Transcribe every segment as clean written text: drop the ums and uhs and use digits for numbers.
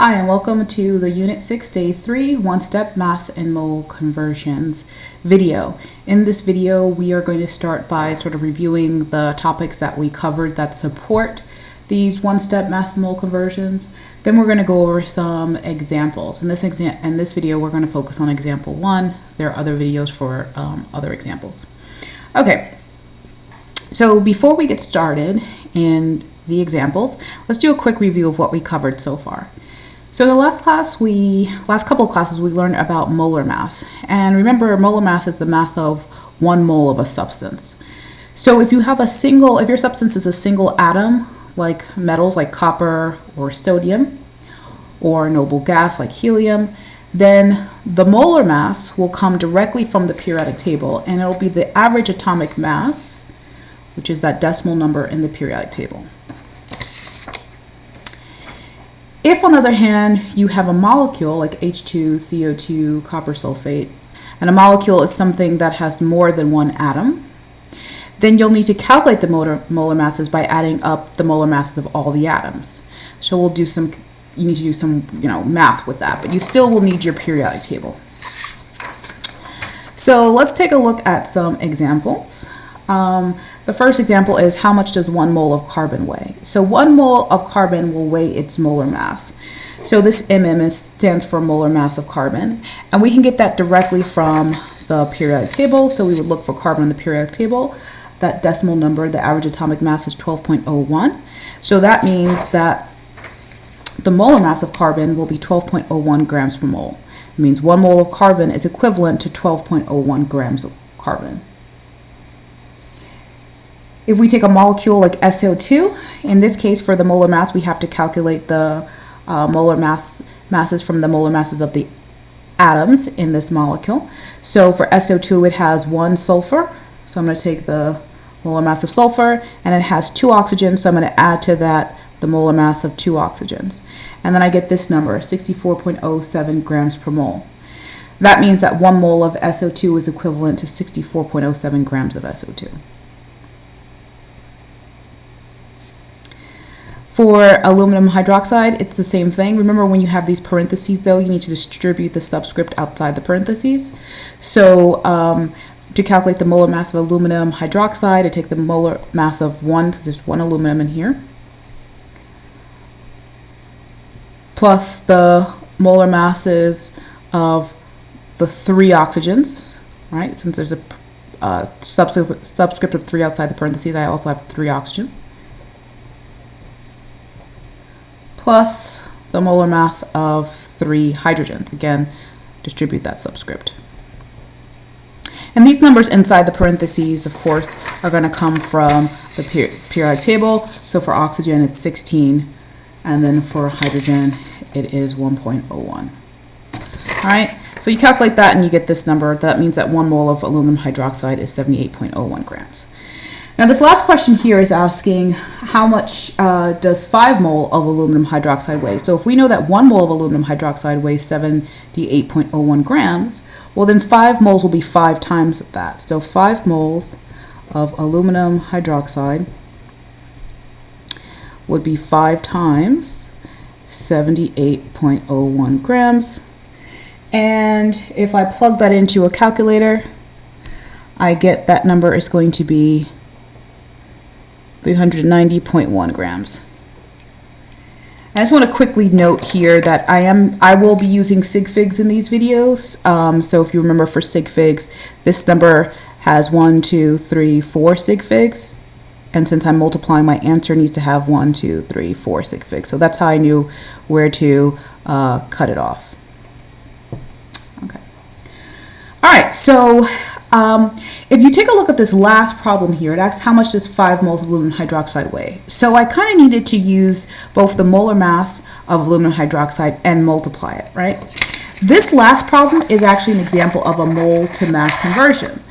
Hi, and welcome to the Unit 6 Day 3 One-Step Mass and Mole Conversions video. In this video, we are going to start by sort of reviewing the topics that we covered that support these one-step mass and mole conversions. Then we're going to go over some examples. In this video, we're going to focus on example 1. There are other videos for other examples. Okay, so before we get started in the examples, let's do a quick review of what we covered so far. So in the last couple of classes, we learned about molar mass. And remember, molar mass is the mass of 1 mole of a substance. So if your substance is a single atom, like metals like copper or sodium, or noble gas like helium, then the molar mass will come directly from the periodic table, and it'll be the average atomic mass, which is that decimal number in the periodic table. If, on the other hand, you have a molecule like H2, CO2, copper sulfate, and a molecule is something that has more than one atom, then you'll need to calculate the molar masses by adding up the molar masses of all the atoms. So you need to do some math with that, but you still will need your periodic table. So let's take a look at some examples. The first example is, how much does 1 mole of carbon weigh? So 1 mole of carbon will weigh its molar mass. So this stands for molar mass of carbon, and we can get that directly from the periodic table. So we would look for carbon in the periodic table. That decimal number, the average atomic mass, is 12.01. So that means that the molar mass of carbon will be 12.01 grams per mole. It means 1 mole of carbon is equivalent to 12.01 grams of carbon. If we take a molecule like SO2, in this case for the molar mass, we have to calculate the molar masses from the molar masses of the atoms in this molecule. So for SO2, it has 1 sulfur. So I'm going to take the molar mass of sulfur, and it has 2 oxygens. So I'm going to add to that the molar mass of 2 oxygens. And then I get this number, 64.07 grams per mole. That means that 1 mole of SO2 is equivalent to 64.07 grams of SO2. For aluminum hydroxide, it's the same thing. Remember, when you have these parentheses, though, you need to distribute the subscript outside the parentheses. So to calculate the molar mass of aluminum hydroxide, I take the molar mass of 1, because there's 1 aluminum in here, plus the molar masses of the 3 oxygens, right? Since there's a subscript of 3 outside the parentheses, I also have 3 oxygens, plus the molar mass of 3 hydrogens. Again, distribute that subscript. And these numbers inside the parentheses, of course, are going to come from the periodic table. So for oxygen, it's 16, and then for hydrogen, it is 1.01. All right, so you calculate that and you get this number. That means that 1 mole of aluminum hydroxide is 78.01 grams. Now this last question here is asking, how much does 5 mole of aluminum hydroxide weigh? So if we know that 1 mole of aluminum hydroxide weighs 78.01 grams, well then 5 moles will be 5 times of that. So 5 moles of aluminum hydroxide would be 5 times 78.01 grams. And if I plug that into a calculator, I get that number is going to be 390.1 grams. I just want to quickly note here that I will be using sig figs in these videos. So if you remember, for sig figs, this number has 1, 2, 3, 4 sig figs. And since I'm multiplying, my answer needs to have 1, 2, 3, 4 sig figs. So that's how I knew where to cut it off. Okay. All right, so if you take a look at this last problem here, it asks, how much does 5 moles of aluminum hydroxide weigh? So I kind of needed to use both the molar mass of aluminum hydroxide and multiply it, right? This last problem is actually an example of a mole to mass conversion.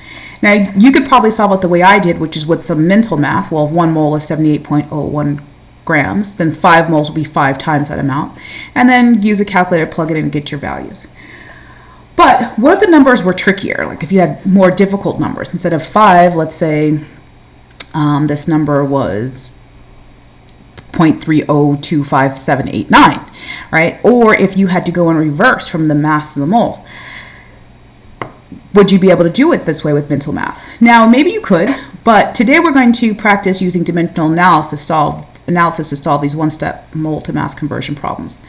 Now, you could probably solve it the way I did, which is with some mental math. Well, if 1 mole is 78.01 grams, then 5 moles will be 5 times that amount. And then use a calculator, plug it in, and get your values. But what if the numbers were trickier? Like if you had more difficult numbers. Instead of 5, let's say this number was 0.30258789, right? Or if you had to go in reverse from the mass to the moles, would you be able to do it this way with mental math? Now, maybe you could, but today we're going to practice using dimensional analysis to solve these one-step mole to mass conversion problems.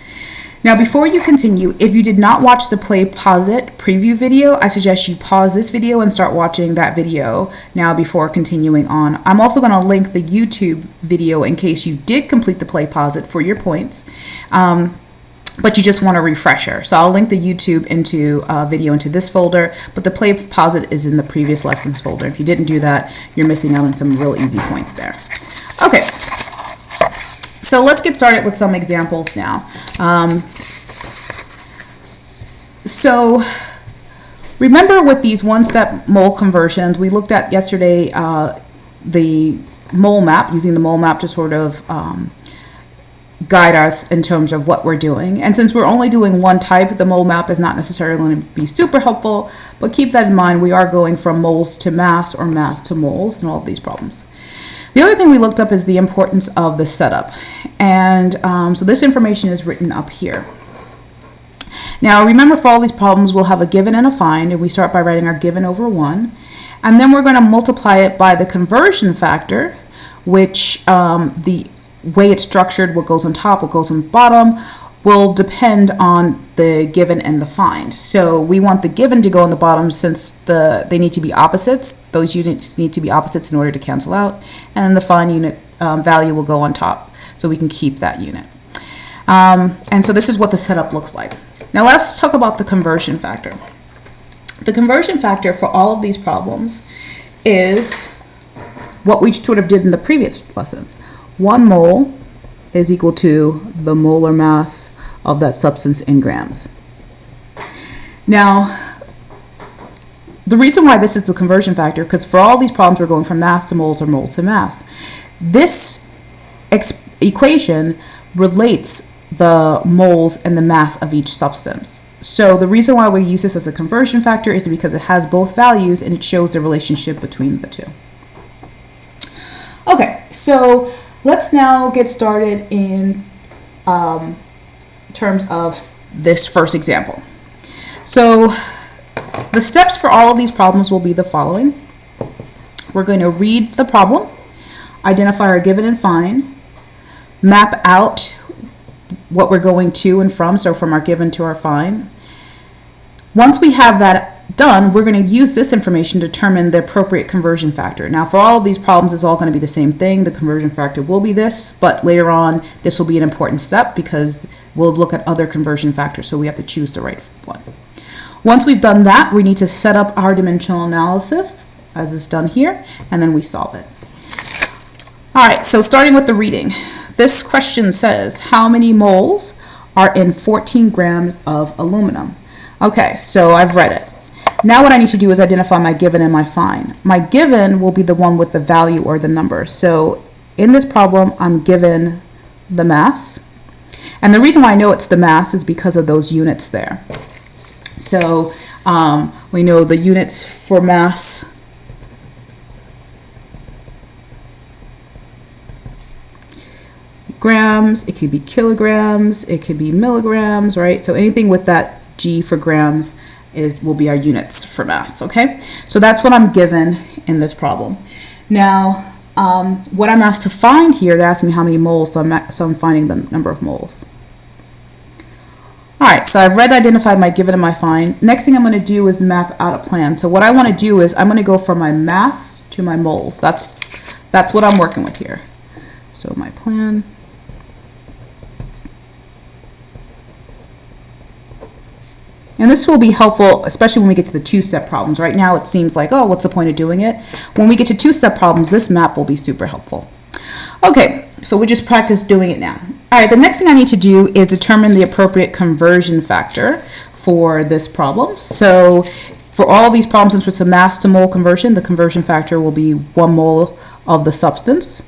Now, before you continue, if you did not watch the play pause it preview video, I suggest you pause this video and start watching that video now before continuing on. I'm also going to link the YouTube video in case you did complete the play pause it for your points, but you just want a refresher. So I'll link the YouTube video into this folder, but the play pause it is in the previous lessons folder. If you didn't do that, you're missing out on some real easy points there. Okay. So let's get started with some examples now. So remember with these one-step mole conversions, we looked at yesterday the mole map, using the mole map to sort of guide us in terms of what we're doing. And since we're only doing one type, the mole map is not necessarily going to be super helpful, but keep that in mind. We are going from moles to mass or mass to moles in all of these problems. The other thing we looked up is the importance of the setup. And so this information is written up here. Now remember, for all these problems, we'll have a given and a find, and we start by writing our given over 1. And then we're going to multiply it by the conversion factor, which the way it's structured, what goes on top, what goes on the bottom, will depend on the given and the find. So we want the given to go on the bottom since they need to be opposites. Those units need to be opposites in order to cancel out. And then the find unit value will go on top, so we can keep that unit. And so this is what the setup looks like. Now let's talk about the conversion factor. The conversion factor for all of these problems is what we sort of did in the previous lesson. 1 mole is equal to the molar mass of that substance in grams. Now, the reason why this is the conversion factor, because for all these problems we're going from mass to moles or moles to mass. This equation relates the moles and the mass of each substance. So the reason why we use this as a conversion factor is because it has both values and it shows the relationship between the two. Okay, so let's now get started in terms of this first example. So the steps for all of these problems will be the following. We're going to read the problem, identify our given and find, map out what we're going to and from, so from our given to our find. Once we have that done, we're going to use this information to determine the appropriate conversion factor. Now, for all of these problems, it's all going to be the same thing. The conversion factor will be this, but later on, this will be an important step because we'll look at other conversion factors, so we have to choose the right one. Once we've done that, we need to set up our dimensional analysis, as is done here, and then we solve it. All right, so starting with the reading. This question says, how many moles are in 14 grams of aluminum? Okay, so I've read it. Now what I need to do is identify my given and my find. My given will be the one with the value or the number. So in this problem, I'm given the mass. And the reason why I know it's the mass is because of those units there. So we know the units for mass grams, it could be kilograms, it could be milligrams, right? So anything with that G for grams will be our units for mass, okay? So that's what I'm given in this problem. Now, what I'm asked to find here, they're asking me how many moles, so I'm finding the number of moles. All right, so I've identified my given and my find. Next thing I'm going to do is map out a plan. So what I want to do is I'm going to go from my mass to my moles. That's what I'm working with here. So my plan. And this will be helpful, especially when we get to the two-step problems. Right now it seems like, oh, what's the point of doing it? When we get to two-step problems, this map will be super helpful. Okay, so we just practice doing it now. All right, the next thing I need to do is determine the appropriate conversion factor for this problem. So for all these problems, since it's a mass to mole conversion, the conversion factor will be 1 mole of the substance.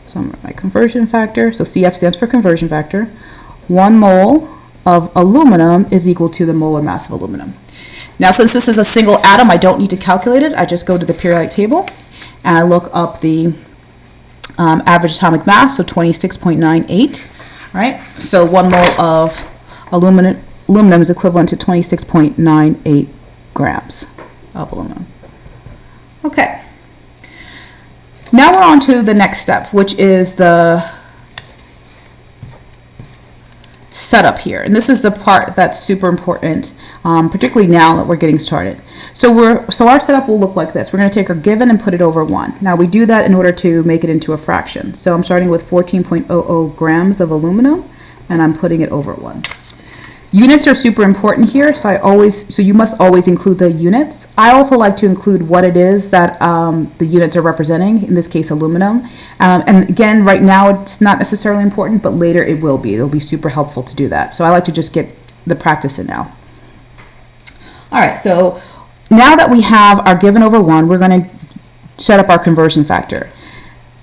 So I'm going to write my conversion factor. So CF stands for conversion factor. 1 mole of aluminum is equal to the molar mass of aluminum. Now, since this is a single atom, I don't need to calculate it. I just go to the periodic table and I look up the average atomic mass, so 26.98, right? So 1 mole of aluminum is equivalent to 26.98 grams of aluminum. Okay. Now we're on to the next step, which is the setup here. And this is the part that's super important, particularly now that we're getting started. So our setup will look like this. We're going to take our given and put it over 1. Now we do that in order to make it into a fraction. So I'm starting with 14.00 grams of aluminum, and I'm putting it over 1. Units are super important here, so you must always include the units. I also like to include what it is that the units are representing, in this case aluminum. And again, right now it's not necessarily important, but later it will be. It'll be super helpful to do that. So I like to just get the practice in now. All right, so now that we have our given over 1, we're going to set up our conversion factor.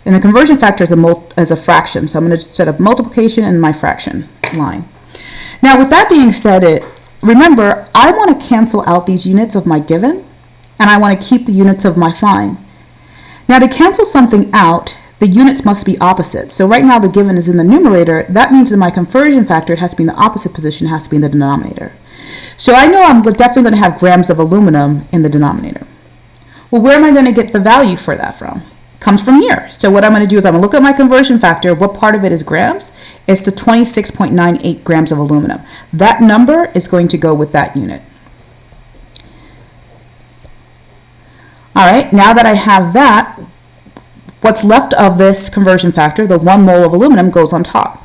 And the conversion factor is a fraction, so I'm going to set up multiplication in my fraction line. Now, with that being said, remember, I want to cancel out these units of my given, and I want to keep the units of my fine. Now, to cancel something out, the units must be opposite. So right now, the given is in the numerator. That means in my conversion factor, it has to be in the opposite position, it has to be in the denominator. So I know I'm definitely going to have grams of aluminum in the denominator. Well, where am I going to get the value for that from? Comes from here. So what I'm going to do is I'm going to look at my conversion factor. What part of it is grams? It's the 26.98 grams of aluminum. That number is going to go with that unit. All right, now that I have that, what's left of this conversion factor, the 1 mole of aluminum, goes on top.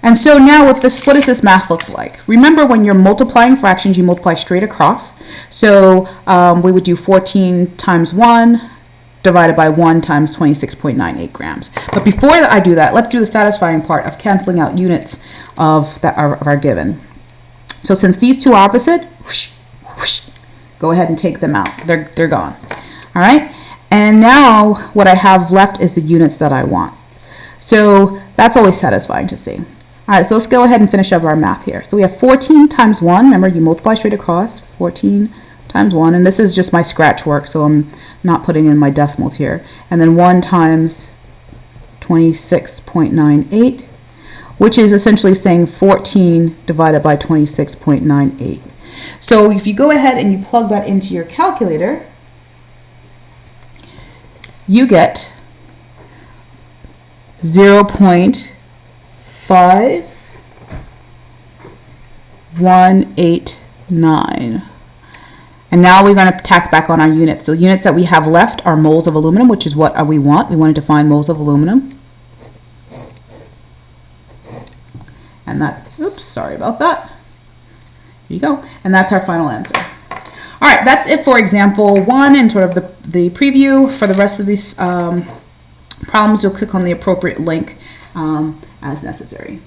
And so now with this, what does this math look like? Remember, when you're multiplying fractions, you multiply straight across. So we would do 14 times 1 divided by 1 times 26.98 grams. But before I do that, let's do the satisfying part of canceling out units of our given. So since these two are opposite, whoosh, whoosh, go ahead and take them out. They're gone. All right? And now what I have left is the units that I want. So that's always satisfying to see. All right, so let's go ahead and finish up our math here. So we have 14 times 1. Remember, you multiply straight across. 14 times 1. And this is just my scratch work, so I'm not putting in my decimals here. And then 1 times 26.98, which is essentially saying 14 divided by 26.98. So if you go ahead and you plug that into your calculator, you get 0.5189. And now we're going to tack back on our units. So the units that we have left are moles of aluminum, which is what we want. We wanted to find moles of aluminum. And that's, oops, sorry about that. Here you go. And that's our final answer. All right, that's it for example 1 and sort of the preview. For the rest of these problems, you'll click on the appropriate link as necessary.